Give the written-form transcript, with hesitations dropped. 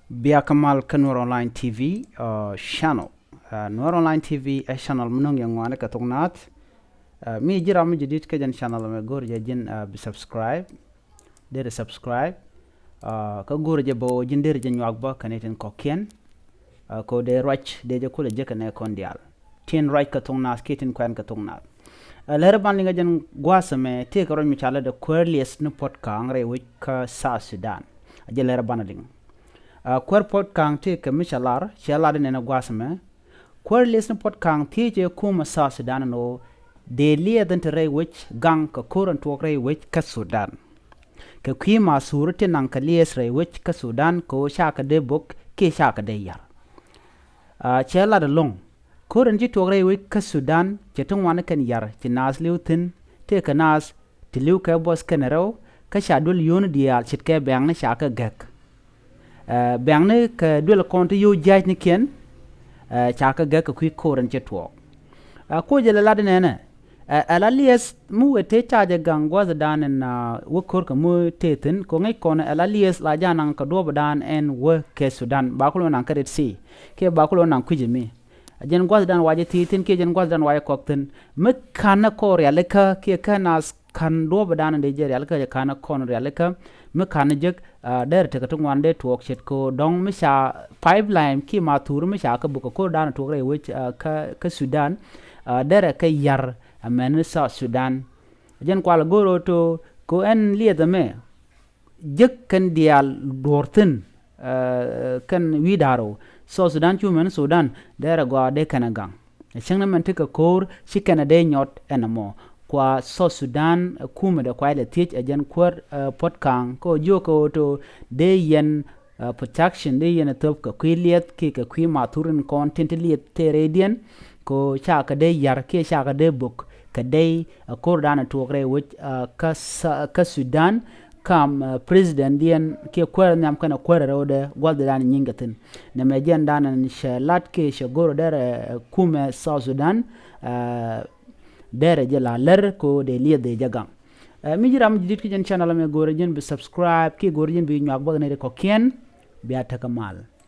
Biakamal ka Nuer Online TV channel. Nuer Online TV channel mnung yang wana ka thoknath. Mi jira mi jidit ka jan channel me gor je jin bi subscribe. Dere subscribe. Ka gor je bo jin dere je nyuak ba kanetin kokien. Ko de rach de je kula je kane kondial. Tin right ka thoknath kitin kwan ka thoknath. Läär ban linga jan gwasa me te ka ron mi chala de querliest nu Puot Kang re wik ka South Sudan. Aje Läär ban ling. Puot Kang te ka mishalar shalade nena gwasame querliest nu Puot Kang te je kuma South Sudan no de liɛɛth entre which gang ka koran tuɔɔk re which ka Sudan ka kwima surte nan ka liɛɛth re which ka Sudan ko shaka de bok ke shaka de yar shalade long koran ji tuɔɔk re which ka Sudan je tung wana kan yar ti nas liutin te ka nas ti liu ka bos kanero ka shadul yun dial chit ke bang ne shaka gek bang ne ka dul konti yo jaj ni ken chaka gek ku koran je tuɔɔk ko je la de nene ala liɛɛth mu te chaje gang gwa dan na wo kor ka mu teten ko ngai kon ala liɛɛth la janan ka do dan en wo ke Sudan ba ko nan ka det si ke ba ko nan kujimi jen gwa dan waje teten ke jen gwa dan waje kokten me kana ko ya leka ke kanas kan do dan de je ya leka kana kon ya leka me kana jek der te ka tung wan de tuɔɔk chet ko dong me sha pipeline ki ma tur me sha ka bu ko dan tuɔɔk re wo ka Sudan der ka yar amen South Sudan jen kwal goro to ko en liɛɛth me jek kan dial dorten kan widaro South Sudan chu men Sudan der go de kanagang chengna men tika kor shikana de nyot enamo kwa South Sudan kuma da kwa le tich jen kwar Puot Kang ko joko to de yen protection de yen top ka liɛɛth ki ka kwi maturin content liɛɛth te radian ko chaka de yar ke chaka de buk kadai kor dana tuɔɔk which ka Sudan kam president dien ke kwar nyam kana kwar rode gwal dan nyingatin na mejen dana shalat ke shagoro dere kume South Sudan dere je la Läär ko de liɛɛth de jagang mi jiram jidit ki jen channel me gore jen bi subscribe ki gore jen bi nyak ba ne ko ken bi ataka mal